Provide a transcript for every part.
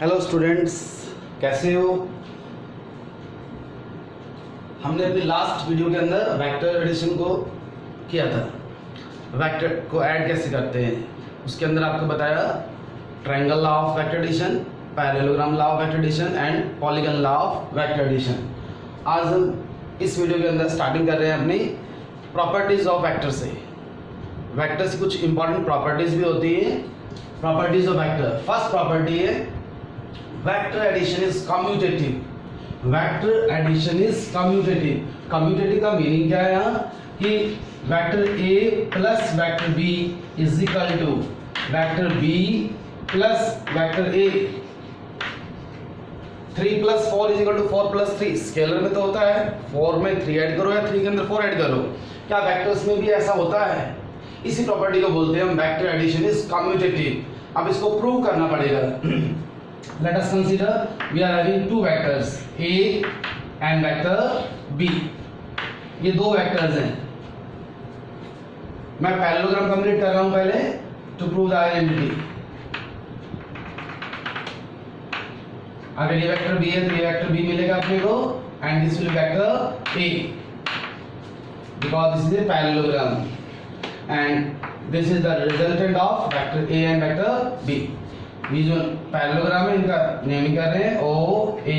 Hello students, कैसे हो। हमने अपनी लास्ट वीडियो के अंदर वेक्टर एडिशन को किया था। वेक्टर को ऐड कैसे करते हैं उसके अंदर आपको बताया triangle law of vector addition, parallelogram law of vector addition and polygon law of vector addition. आज हम इस वीडियो के अंदर स्टार्टिंग कर रहे हैं अपनी प्रॉपर्टीज ऑफ वेक्टर से। वेक्टर से कुछ इंपॉर्टेंट प्रॉपर्टीज भी होती है। Properties of vector, first property है vector addition is commutative. Vector addition is commutative. Commutative का मीनिंग क्या है यहाँ कि vector A plus vector B is equal to vector B plus vector A. 3 + 4 is equal to 4 + 3। Scalar में तो होता है 4 में 3 ऐड करो या 3 के अंदर 4 ऐड करो। क्या वेक्टर्स में भी ऐसा होता है? इसी प्रॉपर्टी को बोलते हैं हम वेक्टर एडिशन इज कम्यूटेटिव। अब इसको प्रूव करना पड़ेगा। Let us consider we are having two vectors a and vector b। ये दो वेक्टर्स हैं। मैं पैरेललोग्राम कंप्लीट कर रहा हूं पहले टू प्रूव द आइडेंटिटी। अगर ये वेक्टर b है तो ये वेक्टर b मिलेगा अपने को and this will be vector a because this is a parallelogram and this is the resultant of vector a and vector b। ये जो पैरेललोग्राम है इनका नेमिंग कर रहे हैं o a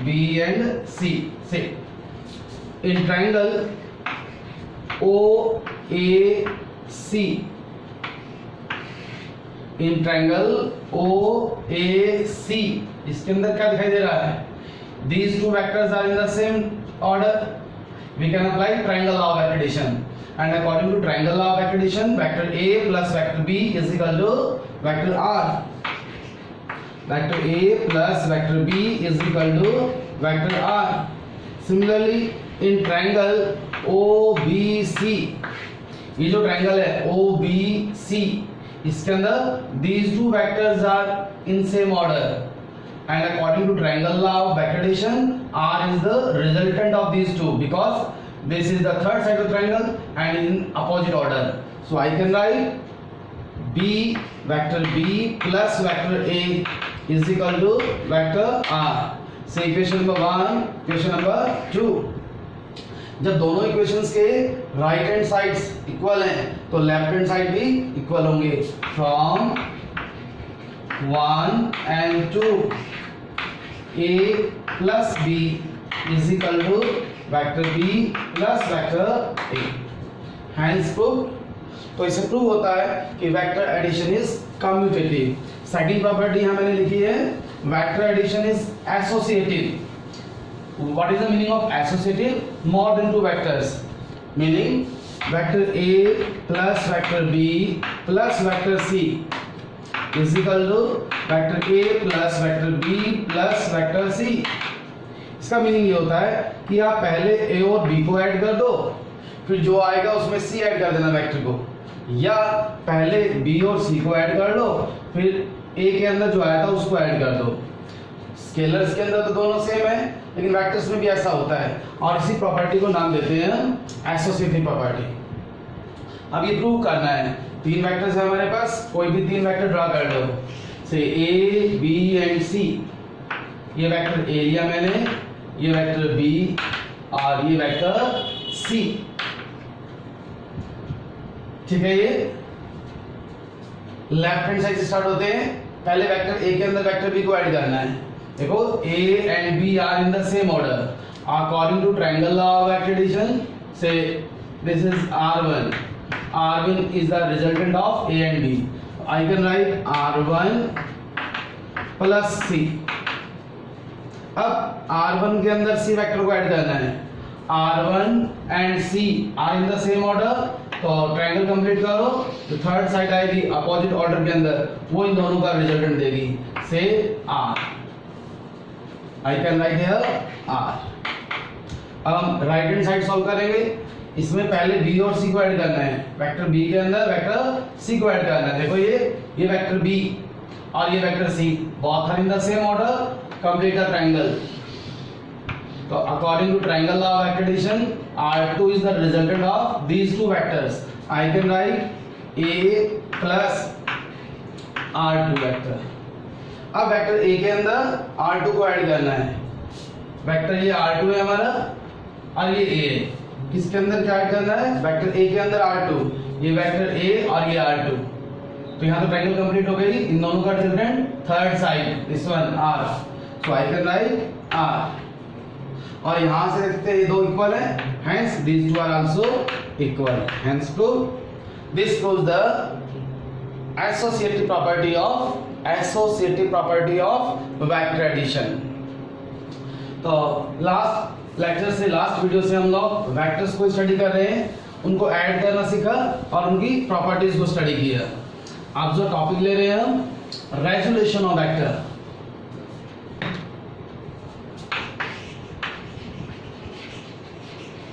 b and c से। In triangle o a c, in triangle o a c इसके अंदर क्या दिखाई दे रहा है? These two vectors are in the same order. We can apply triangle law of vector addition, and according to triangle law of vector addition, vector a plus vector b is equal to vector r. Vector a plus vector b is equal to vector r. Similarly, in triangle OBC, ये जो triangle है OBC इसके अंदर these two vectors are in same order, and according to triangle law of vector addition, r is the resultant of these two because this is the third side of the triangle and in opposite order. So I can write b vector b plus vector a is equal to vector r. So equation number 1, equation number 2. जब दोनों equations के right hand sides equal हैं तो left hand side भी equal होंगे। From 1 and 2 a plus b is equal to vector b plus vector a। Hence proof। तो इसे prove होता है कि vector addition is commutative. Second property यहां मैंने लिखी है vector addition is associative. What is the meaning of associative? More than two vectors, meaning vector a plus vector b plus vector c is equal to vector a plus vector b plus vector c। इसका meaning ये होता है कि आप पहले a और b को add कर दो, फिर जो आएगा उसमें c ऐड कर देना वेक्टर को, या पहले b और c को ऐड कर लो फिर a के अंदर जो आया था उसको ऐड कर दो। स्केलर्स के अंदर तो दोनों सेम है लेकिन वेक्टर्स में भी ऐसा होता है और इसी प्रॉपर्टी को नाम देते हैं एसोसिएटिव प्रॉपर्टी। अब ये प्रूव करना है। 3 वेक्टर्स है हमारे पास, कोई भी 3 वेक्टर ड्रा कर लो। से a b एंड c। ये वेक्टर a लिया मैंने, ये वेक्टर b और ये वेक्टर c। ठीक है, ये लेफ्ट हैंड साइड से स्टार्ट होते हैं। पहले वेक्टर a के अंदर वेक्टर b को ऐड करना है। देखो a and b are in the same order according to triangle law of vector addition. Say this is r1. r1 is the resultant of a and b. I can write r1 plus c. अब r1 के अंदर c vector को add करना है। r1 and c are in the same order, तो triangle complete करो तो third side आएगी अपोजिट ऑर्डर के अंदर, वो इन दोनों का रिजल्टेंट देगी। से r, I can write here r। अब हम राइट हैंड साइड सॉल्व करेंगे। इसमें पहले b और c को ऐड करना है। वेक्टर b के अंदर वेक्टर c को ऐड करना है। देखो ये वेक्टर b और ये vector c both are in the same order, complete the triangle। तो according to triangle law of vector addition, r2 is the resultant of these two vectors. I can write a plus r2 vector। अब vector A के अंदर R2 को add करना है। Vector ये R2 है हमारा और ये A है। किसके अंदर क्या ऐड करना है? वेक्टर A के अंदर R2, ये वेक्टर A और ये R2। तो यहाँ तो ट्रायंगल कंप्लीट हो गई। इन दोनों का resultant third side, this one R, so I can write R। और यहाँ से देखते हैं ये दो इक्वल है, hence these two are also equal, hence this proves the associative property of vector addition। तो लास्ट लेक्चर से, लास्ट वीडियो से हम लोग वेक्टर्स को स्टडी कर रहे हैं, उनको ऐड करना सीखा और उनकी प्रॉपर्टीज को स्टडी किया। आप जो टॉपिक ले रहे हैं हम, resolution of vector.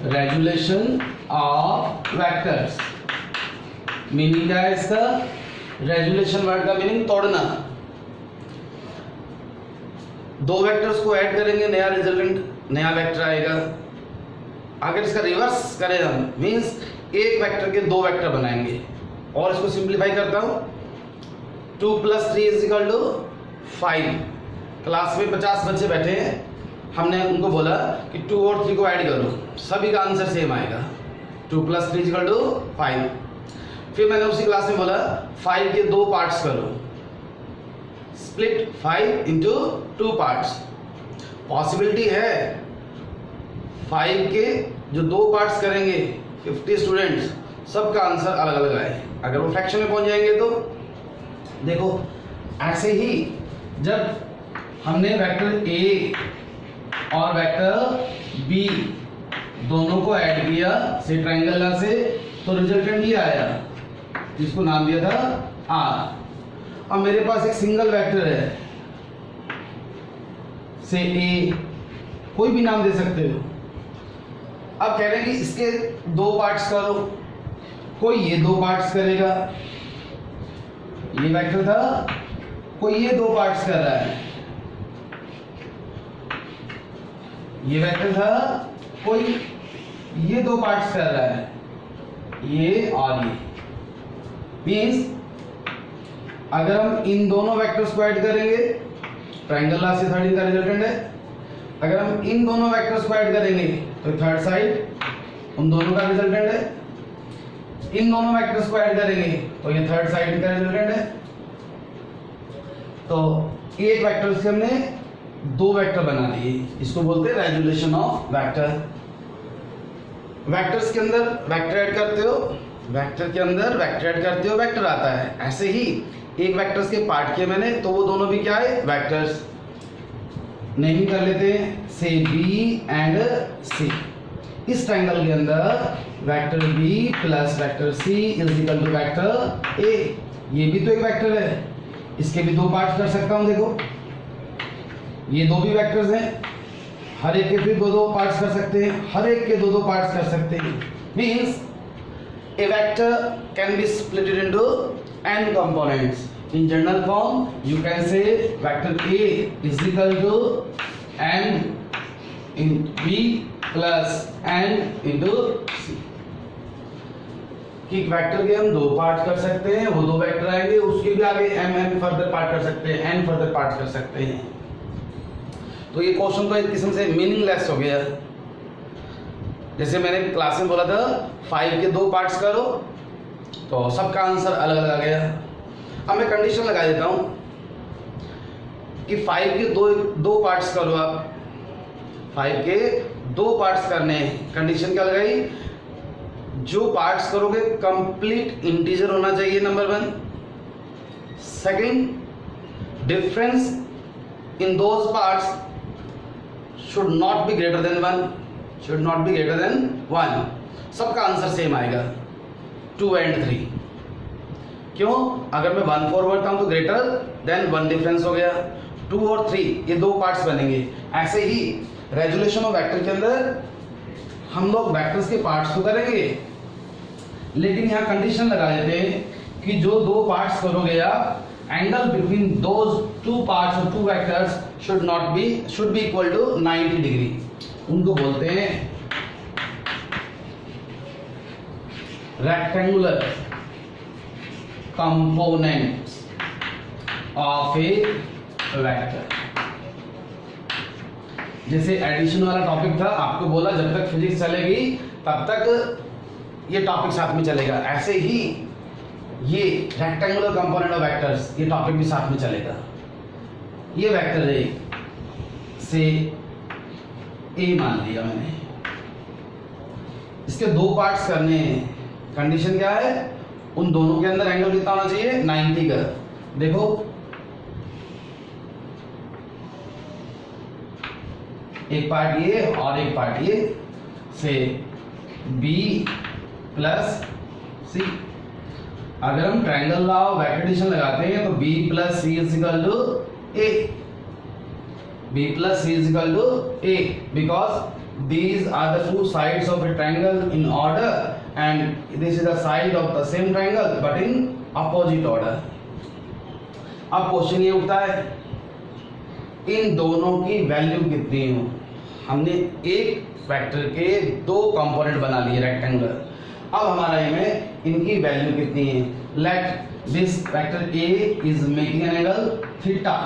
Resolution of vectors meaning क्या है इसका? रेजोल्यूशन वर्ड का मीनिंग तोड़ना। दो वेक्टर्स को ऐड करेंगे, नया रिजल्टेंट, नया वेक्टर आएगा। अगर इसका रिवर्स करें हम, मींस एक वेक्टर के दो वेक्टर बनाएंगे। और इसको सिंप्लीफाई करता हूं, 2 + 3 = 5। क्लास में 50 बच्चे बैठे हैं, हमने उनको बोला कि 2 और 3 को ऐड करो, सभी का आंसर सेम आएगा, 2 + 3 = 5। फिर मैंने उसी क्लास में बोला 5 के दो पार्ट्स करो, स्प्लिट 5 into 2 पार्ट्स। पॉसिबिलिटी है 5 के जो दो पार्ट्स करेंगे 50 स्टूडेंट्स, सबका आंसर अलग अलग आए। अगर वो फ्रैक्शन में पहुंच जाएंगे तो देखो, ऐसे ही जब हमने वेक्टर ए और वेक्टर बी दोनों को ऐड किया से ट्रायंगल से, तो रिजल्टेंट ये आया, जिसको नाम दिया था आर। अब मेरे पास एक सिंगल वेक्टर है, से ए, कोई भी नाम दे सकते हो। अब कह रहे हैं कि इसके दो पार्ट्स करो, कोई ये दो पार्ट्स करेगा, ये वेक्टर था, कोई ये दो पार्ट्स कर रहा है, ये वेक्टर था, कोई ये दो पार्ट्स कर रहा है, ये और ये। मीन्स अगर हम इन दोनों वेक्टर्स को ऐड करेंगे, ट्रायंगल लॉ से 13 का रिजल्टेंट है, अगर हम इन दोनों वेक्टर्स को ऐड करेंगे तो थर्ड साइड उन दोनों का रिजल्टेंट है, इन दोनों वेक्टर्स को ऐड करेंगे तो ये थर्ड साइड का रिजल्टेंट है। तो एक वेक्टर से हमने दो वेक्टर बना लिए, इसको बोलते हैं रेजोल्यूशन ऑफ वेक्टर। वेक्टर्स के अंदर वेक्टर ऐड करते हो, वेक्टर के अंदर वेक्टर ऐड करते हो, वेक्टर आता है। ऐसे ही एक वेक्टर्स के पार्ट किए मैंने, तो वो दोनों भी क्या है? वेक्टर्स। नेमिंग कर लेते हैं, से बी एंड सी। इस ट्रायंगल के अंदर vector B plus vector C is equal to vector A. ये भी तो एक वेक्टर है, इसके भी दो पार्ट्स कर सकता हूं। देखो ये दो भी वेक्टर्स हैं, हर एक के फिर दो दो पार्ट्स कर सकते हैं, हर एक के दो दो पार्ट्स कर सकते हैं। Means a vector can be split into n components. In general form you can say vector A is equal to n in B plus n into C। कि वेक्टर के हम दो पार्ट कर सकते हैं, वो दो वेक्टर आएंगे, उसके भी आगे m फर्दर पार्ट कर सकते हैं, n फर्दर पार्ट कर सकते हैं। तो ये क्वेश्चन तो एक किस्म से मीनिंगलेस हो गया। जैसे मैंने क्लास में बोला था 5 के दो पार्ट्स करो, तो सबका आंसर अलग अलग आ गया। अब मैं कंडीशन लगा देता हूं कि 5 के दो पार्ट्स करो। आप 5 के दो पार्ट्स करने हैं, कंडीशन क्या लगाई? जो पार्ट्स करोगे कंप्लीट इंटीजर होना चाहिए, number 1। Second, difference in those parts should not be greater than 1, should not be greater than 1। सबका आंसर सेम आएगा, 2 and 3। क्यों? अगर मैं 1 4 बढ़ता हूं तो ग्रेटर देन 1 डिफरेंस हो गया। 2 और 3 ये दो पार्ट्स बनेंगे। ऐसे ही रेजोल्यूशन ऑफ वेक्टर के अंदर हम लोग वेक्टर्स के पार्ट्स को करेंगे, लेकिन यहाँ कंडीशन लगा देते हैं कि जो दो पार्ट्स करोगे आप, angle between those two parts और two vectors should be equal to 90 डिग्री। उनको बोलते हैं rectangular components of a vector. जैसे एडिशन वाला टॉपिक था, आपको बोला जब तक फिजिक्स चलेगी तब तक ये टॉपिक साथ में चलेगा, ऐसे ही ये रेक्टेंगुलर कंपोनेंट ऑफ वेक्टर्स ये टॉपिक भी साथ में चलेगा। ये वेक्टर है से ए मान लिया मैंने, इसके दो पार्ट्स करने हैं। कंडीशन क्या है, उन दोनों के अंदर एंगल कितना होना चाहिए, 90 का। देखो एक पार्ट ये और एक पार्ट ये, से B प्लस सी। अगर हम triangle law of vector addition लगाते हैं तो B plus C is equal to A, B plus C is equal to A, because these are the two sides of a triangle in order and this is the side of the same triangle but in opposite order। अब question ये उठता है इन दोनों की value कितनी हो। हमने एक वेक्टर के दो कंपोनेंट बना लिए रेक्टेंगुलर, अब हमारा इनमें इनकी वैल्यू कितनी है। Let this vector A is making an angle theta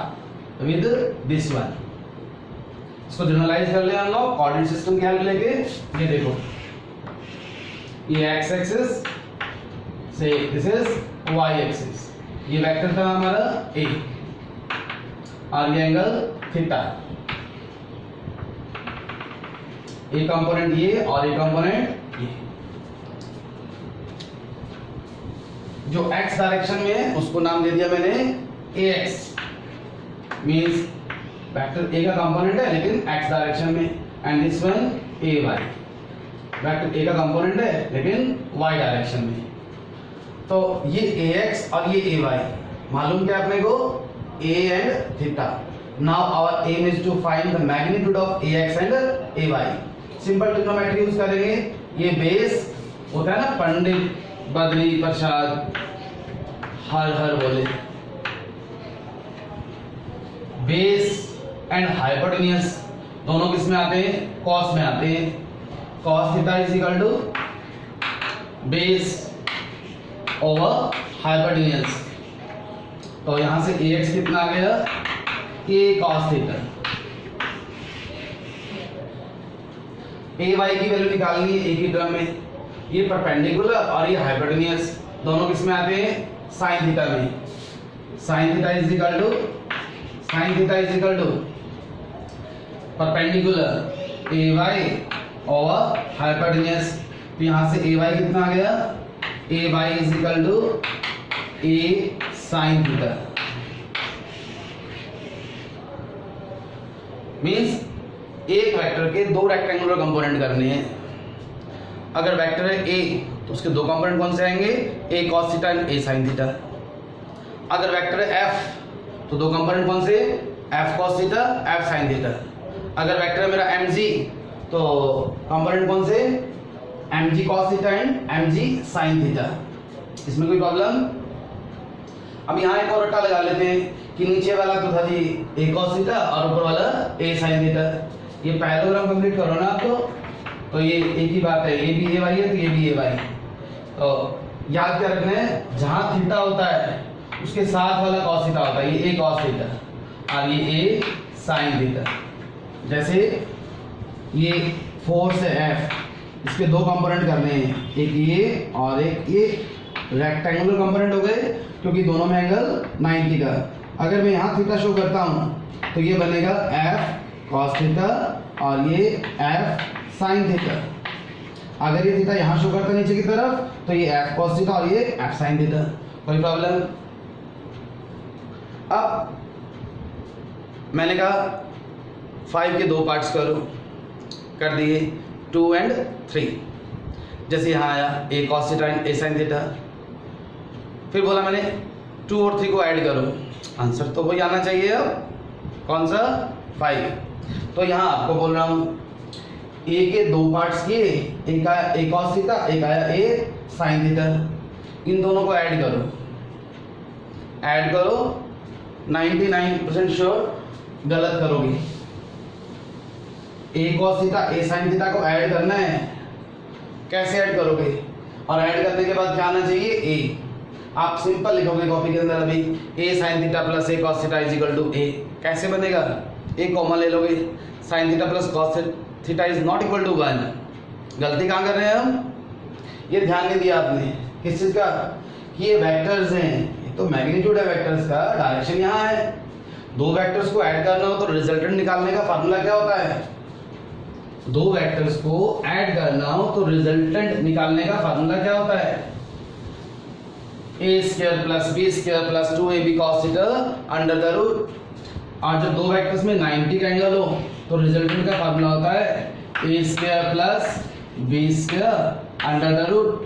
with this one। इसको जनरलाइज कर लिया हम लोग कोऑर्डिनेट सिस्टम की हेल्प लेके। ये देखो ये एक्स एक्सिस से दिस इज वाई एक्सिस, ये वेक्टर था हमारा ए और ये एंगल थीटा। एक कंपोनेंट ये और एक कंपोनेंट ये। जो एक्स डायरेक्शन में है उसको नाम दे दिया मैंने A X, means vector A का कंपोनेंट है लेकिन एक्स डायरेक्शन में, and this one A Y. Vector A का कंपोनेंट है लेकिन वाई डायरेक्शन में। तो ये ए एक्स और ये ए वाई मालूम क्या अपने को, A and theta. Now our aim is to find the magnitude of A X and A Y. Simple trigonometry use करेंगे। ये बेस होता है ना, पंडित बद्री प्रसाद हर हर बोले, बेस एंड हाइपोटेन्यूज दोनों किस में आते हैं, कॉस में आते हैं। Cos theta is equal to base over hypotenuse. तो यहां से ए एक्स कितना आ गया, A cos theta. A Y की वैल्यू निकालनी है एक ही टर्म में। ये परपेंडिकुलर और ये हाइपोटेन्यूज दोनों किस में आते हैं, साइन थीटा में। Sine theta is equal to perpendicular A Y over hypotenuse. तो यहां से ए वाई कितना आ गया, A Y is equal to A sine theta. Means एक वेक्टर के दो रेक्टेंगुलर कंपोनेंट करने हैं। अगर वेक्टर है ए तो उसके दो कंपोनेंट कौन से आएंगे, A cos theta and A sine theta. अगर वेक्टर है एफ तो दो कंपोनेंट कौन से, F cos theta F sine theta. अगर वेक्टर है मेरा एम जी तो कंपोनेंट कौन से, M G cos theta and M G sine theta. इसमें कोई प्रॉब्लम। अब यहाँ एक और रट्टा लगा लेते हैं कि नीचे वाला तो था जी ए कॉस थीटा और ऊपर वाला ए साइन थीटा। ये पैरेललोग्राम कंप्लीट करो ना आपको, तो ये एक ही बात है, ये भी ए वाई है तो ये भी ए वाई। तो याद क्या रखना है, जहाँ थीटा होता है उसके साथ वाला कॉस थीटा होता है, ये ए कॉस थीटा और ये ए साइन थीटा। जैसे ये 4 से f, इसके दो कंपोनेंट करने हैं, एक ये और एक ये। रेक्टेंगुलर कंपोनेंट हो गए क्योंकि दोनों में एंगल 90 का। अगर मैं यहाँ थीटा शो करता हूँ तो ये बनेगा f cos थीटा और ये f sin थीटा। अगर ये थीटा यहाँ शो करता नीचे की तरफ तो ये f cos थीटा और ये f sin थीटा। कोई प्रॉब्लम। अब मैंने कहा 5 के दो पार्ट्स करो, कर दिए 2 and 3। जैसे यहाँ आया a cos theta and a sin theta. फिर बोला मैंने 2 और 3 को ऐड करो, आंसर तो वही आना चाहिए। अब कौन सा, 5। तो यहाँ आपको बोल रहा हूँ a के दो पार्ट्स किए, एक आया a cos थीटा, एक आया a sin थीटा। इन दोनों को ऐड करो, 99% श्योर गलत करोगे। a cos theta a sin theta को ऐड करना है, कैसे ऐड करोगे, और ऐड करने के बाद क्या आना चाहिए, a। आप सिंपल लिखोगे कॉपी के अंदर अभी a sin theta plus a cos theta is equal to a। कैसे बनेगा? a कॉमन ले लोगे, sin theta plus cos theta is not equal to 1। गलती कहाँ कर रहे हैं हम? ये ध्यान नहीं दिया आपने किस चीज का कि ये वेक्टर्स हैं, तो मैग्नीट्यूड है वेक्टर्स का, डायरेक्शन यहाँ है। दो वेक्टर्स को ऐड करना हो तो रिजल्टेंट निकालने का फार्मूला क्या होता है? दो वेक्टर्स को ऐड करना हो तो रिजल्टेंट निकालने का फार्मूला क्या होता है? a square plus b square plus 2ab cos theta under the root. और जब दो वेक्टर्स में 90 का एंगल हो तो रिजल्टेंट का फार्मूला होता है a square plus b square under the root.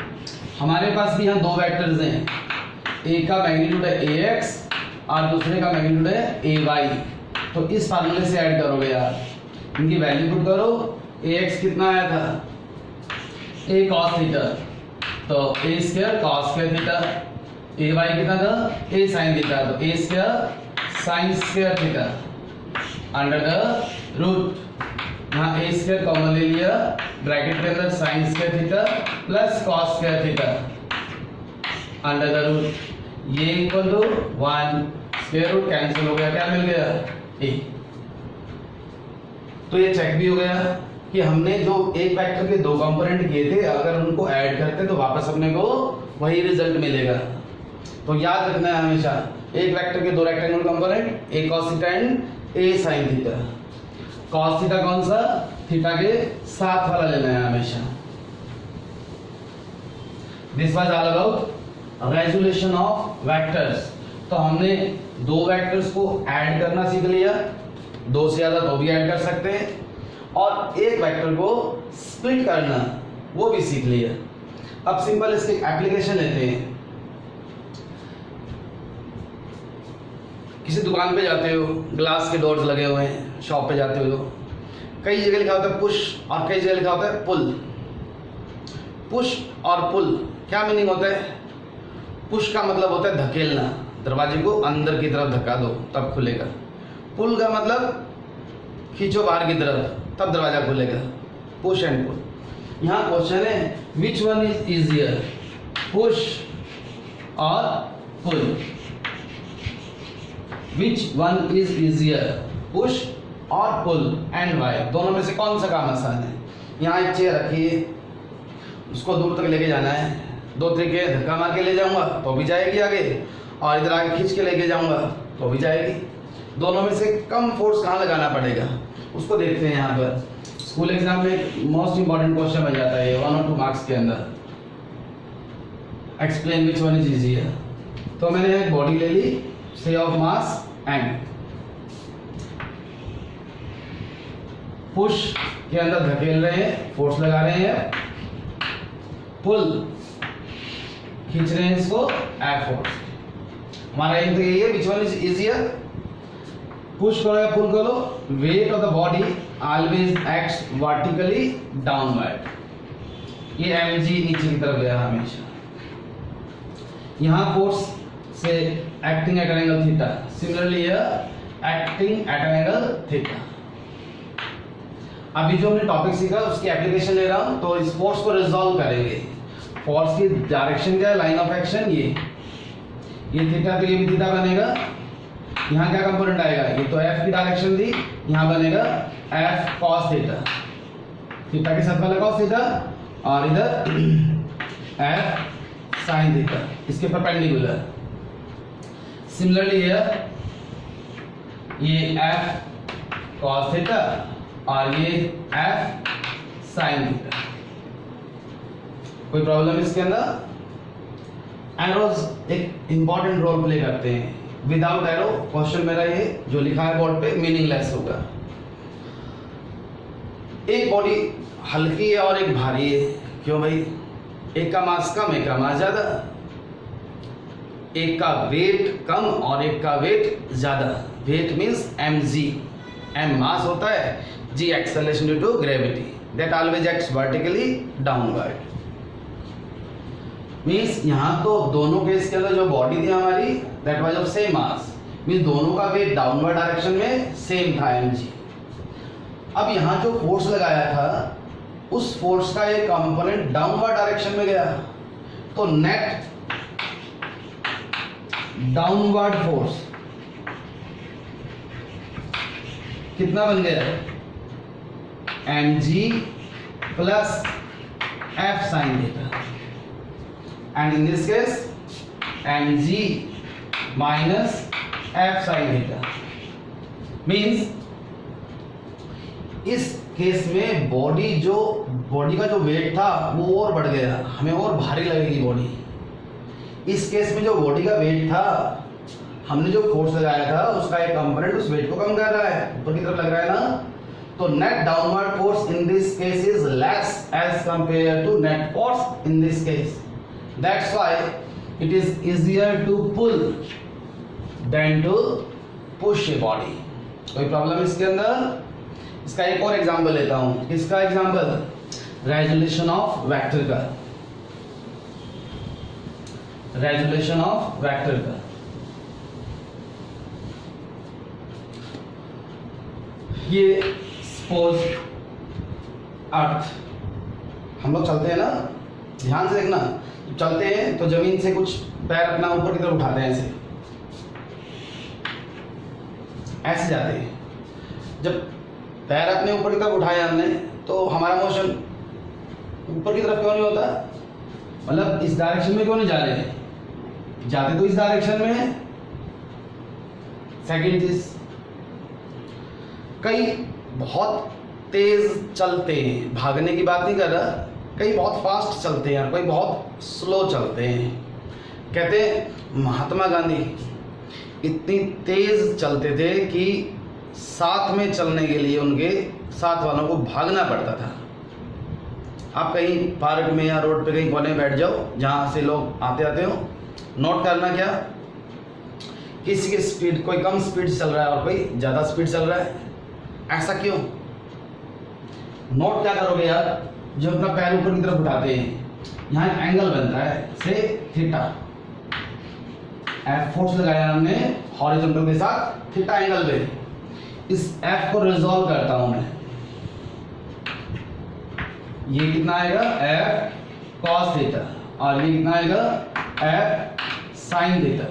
हमारे पास भी यहाँ दो वेक्टर्स हैं, एक का मैग्नीट्यूड है ax और दूसरे का मैग्नीट्यूड है ay। तो इस फार्मूले से ऐड करोगे यार, इनकी वैल्यू पुट करो। ax कितना आया था? a cos थीटा, तो a square cos square theta, ay कितना था? a sin थीटा, तो a square sin square theta under the root. यहाँ a स्क्वायर कॉमन ले लिया, ब्रैकेट के अंदर sin square theta plus cos square theta under the root. ये equal to 1, square root cancel हो गया, क्या मिल गया? a। तो ये चेक भी हो गया कि हमने जो एक वेक्टर के दो कंपोनेंट किए थे, अगर उनको ऐड करते तो वापस अपने को वही रिजल्ट मिलेगा। तो याद रखना है हमेशा, एक वेक्टर के दो rectangular component, a cos theta and a sin theta. cos theta कौन सा? थीटा के साथ वाला लेना है हमेशा। This was all about resolution of vectors. तो हमने दो वेक्टर्स को ऐड करना सीख लिया, दो से ज्यादा तो भी ऐड कर सकते हैं, और एक वेक्टर को स्प्लिट करना वो भी सीख लिया। अब सिंपल इसके एप्लीकेशन लेते हैं। किसी दुकान पे जाते हो, ग्लास के डोर्स लगे हुए हैं, शॉप पे जाते हो, कई जगह लिखा होता है पुश और कई जगह लिखा होता है पुल। पुश और पुल क्या मीनिंग होता है? पुश का मतलब होता है धकेलना, दरवाजे को अंदर की तरफ धक्का दो तब खुलेगा। पुल का मतलब खींचो बाहर की तरफ तब दरवाजा खुलेगा। Push and pull. यहाँ क्वेश्चन है which one is easier, push और pull. Which one is easier, push और पुल, एंड वाई, दोनों में से कौन सा काम आसान है? यहाँ एक चेयर रखी है, उसको दूर तक लेके जाना है, दो तरीके, धक्का मार के ले जाऊंगा तो भी जाएगी आगे, और इधर आगे खींच के लेके जाऊंगा तो भी जाएगी। दोनों में से कम फोर्स कहाँ लगाना पड़ेगा उसको देखते हैं। यहाँ पर स्कूल एग्जाम में मोस्ट इंपॉर्टेंट क्वेश्चन बन जाता है 1 और 2 मार्क्स के अंदर। Explain which one is easier. तो मैंने एक बॉडी ले ली, से ऑफ मास एंड पुश के अंदर धकेल रहे हैं, फोर्स लगा रहे हैं, पुल खींच रहे हैं इसको, एफ फोर्स। हमारा एम तो यही है, which one is easier, push करो या पुल करो, weight of the body always acts vertically downward. ये mg नीचे की तरफ गया हमेशा। यहाँ फोर्स से acting at an angle theta, similarly acting at an angle theta. अभी जो हमने टॉपिक सीखा उसकी एप्लीकेशन ले रहा हूं, तो इस फोर्स को रिजॉल्व करेंगे। फोर्स की डायरेक्शन क्या है, लाइन ऑफ एक्शन ये थीटा, तो ये भी थीटा बनेगा। यहाँ क्या कंपोनेंट आएगा, ये तो एफ की डायरेक्शन थी, यहाँ बनेगा एफ कॉस थीटा, थीटा के साथ वाला कॉस थीटा, और इधर एफ साइन थीटा, इसके परपेंडिकुलर। सिमिलरली ये एफ कॉस थीटा और ये एफ साइन थीटा। कोई प्रॉब्लम इसके अंदर? एरोज एक इंपॉर्टेंट रोल प्ले करते हैं। विदाउट एरो क्वेश्चन मेरा ये जो लिखा है बोर्ड पे मीनिंगलेस होगा। एक बॉडी हल्की है और एक भारी है, क्यों भाई? एक का मास कम, एक का मास ज्यादा, एक का वेट कम और एक का वेट ज्यादा। Weight means mg, m mass होता है, g acceleration due to gravity that always acts vertically downward. Means यहाँ तो दोनों केस के अंदर जो बॉडी थी हमारी that was of same mass, means दोनों का वेट डाउनवर्ड डायरेक्शन में सेम था mg। अब यहाँ जो फोर्स लगाया था उस फोर्स का एक कंपोनेंट डाउनवर्ड डायरेक्शन में गया, तो नेट डाउनवर्ड फोर्स कितना बन गया, mg plus f sin theta, and in this case mg minus f sin theta. Means इस केस में बॉडी का जो वेट था वो और बढ़ गया, हमें और भारी लगेगी बॉडी। इस केस में जो बॉडी का वेट था, हमने जो फोर्स लगाया था उसका एक कंपोनेंट उस वेट को कम कर रहा है, ऊपर की तरफ लग रहा है ना। तो net downward force in this case is less as compare to net force in this case. That's why it is easier to pull than to push a body. कोई प्रॉब्लम इसके अंदर? इसका एक और एग्जांपल लेता हूं। इसका एग्जांपल रेजोल्यूशन ऑफ वेक्टर का, रेजोल्यूशन ऑफ वेक्टर का। ये सपोज अर्थ, हम लोग चलते हैं ना, ध्यान से देखना, चलते हैं तो जमीन से कुछ पैर अपना ऊपर की तरफ उठाते हैं, ऐसे जाते हैं। जब पैर अपने ऊपर की तरफ उठाया हमने तो हमारा मोशन ऊपर की तरफ क्यों नहीं होता, मतलब इस डायरेक्शन में क्यों नहीं जा रहे, जाते तो इस डायरेक्शन में। सेकंड चीज, कई बहुत तेज चलते हैं, भागने की बात नहीं कर रहा, कई बहुत फास्ट चलते हैं और कोई बहुत स्लो चलते हैं। कहते हैं महात्मा गांधी इतनी तेज चलते थे कि साथ में चलने के लिए उनके साथ वालों को भागना पड़ता था। आप कहीं पार्क में या रोड पे कहीं कोने बैठ जाओ जहाँ से लोग आते आते हो, नोट करना क्या, किसी की स्पीड, कोई कम स्पीड चल रहा है और कोई ज़्यादा स्पीड चल रहा है। ऐसा क्यों? नोट क्या करोगे यार, जब अपना पैर ऊपर की तरफ उठाते हैं, यहाँ एक एंगल बनता है से थीटा, एफ फोर्स लगाया हमने हॉरिजॉन्टल के साथ थीटा एंगल पे। इस एफ को रिजॉल्व करता हूं मैं, ये कितना आएगा एफ कॉस थीटा और ये कितना आएगा एफ साइन थीटा।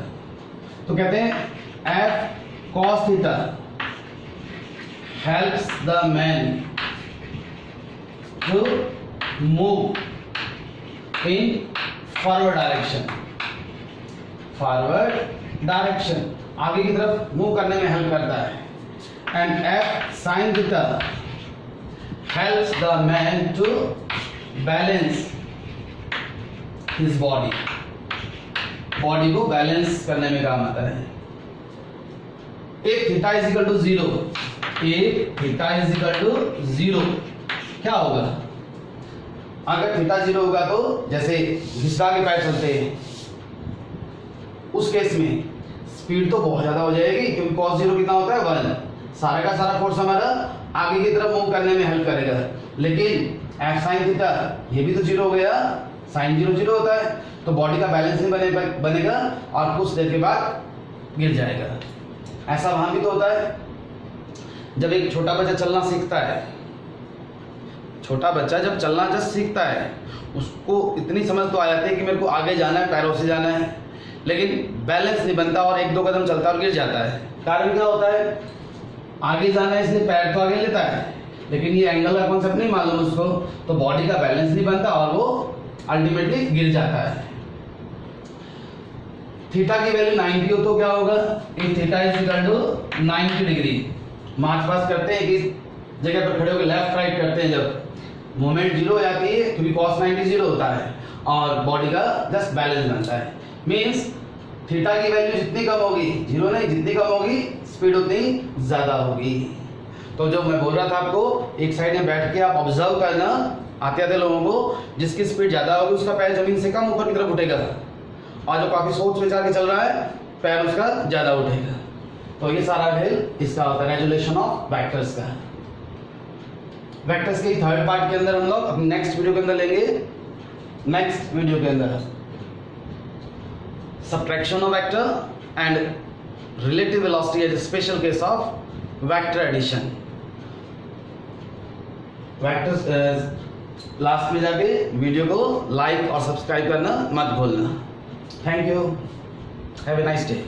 तो कहते हैं F cos theta helps the man to move in forward direction, आगे की तरफ मूव करने में हेल्प करता है। And F sine theta helps the man to balance his body, body को बैलेंस करने में काम आता है। एक थीटा इज इक्वल टू 0, एक थीटा इज इक्वल टू 0 क्या होगा? अगर थीटा 0 होगा तो जैसे घिसरा के पैर चलते हैं, उस केस में स्पीड तो बहुत ज्यादा हो जाएगी, क्योंकि cos 0 कितना होता है 1, सारा का सारा फोर्स हमारा आगे की तरफ मूव करने में हेल्प करेगा। लेकिन f sin थीटा ये भी तो 0 हो गया, sin 0 0 होता है, तो बॉडी का बैलेंस नहीं बनेगा और कुछ देर के बाद गिर जाएगा। ऐसा वहां भी तो होता है, जब एक छोटा बच्चा चलना सीखता है, छोटा बच्चा जब चलना जस्ट सीखता है, उसको इतनी समझ तो आ जाती है कि मेरे को आगे जाना है, पैरों से जाना है, लेकिन बैलेंस नहीं बनता और एक दो कदम चलता है और गिर जाता है। कारण क्या होता है? आगे जाना है इसलिए पैर तो आगे लेता है, लेकिन ये एंगल का कॉन्सेप्ट नहीं मालूम उसको, तो बॉडी का बैलेंस नहीं बनता और वो अल्टीमेटली गिर जाता है। थीटा की वैल्यू 90 हो तो क्या होगा? If theta is equal to 90 degree, मार्च पास करते हैं, किस जगह पर खड़े होकर लेफ्ट राइट करते हैं, जब मोमेंट 0 हो जाती है क्योंकि cos 90 0 होता है और बॉडी का जस्ट बैलेंस बनता है। मींस थीटा की वैल्यू जितनी कम होगी, 0 नहीं, जितनी कम होगी स्पीड उतनी ज्यादा होगी। तो जो मैं बोल रहा था आपको, एक साइड में बैठ के आप ऑब्जर्व करना आते आते लोगों को, जिसकी स्पीड ज्यादा होगी उसका पैर जमीन से कम ऊपर की तरफ उठेगा, और जो काफी सोच विचार के चल रहा है पैर उसका ज्यादा उठेगा। तो ये सारा खेल इसका होता है, रेजोल्यूशन ऑफ वेक्टर्स का। वेक्टर्स के थर्ड पार्ट के अंदर हम लोग अपने नेक्स्ट वीडियो के अंदर लेंगे, नेक्स्ट वीडियो के अंदर subtraction of vector and relative velocity as a special case of vector addition. Vectors last में जाके वीडियो को लाइक और सब्सक्राइब करना मत भूलना। Thank you. Have a nice day.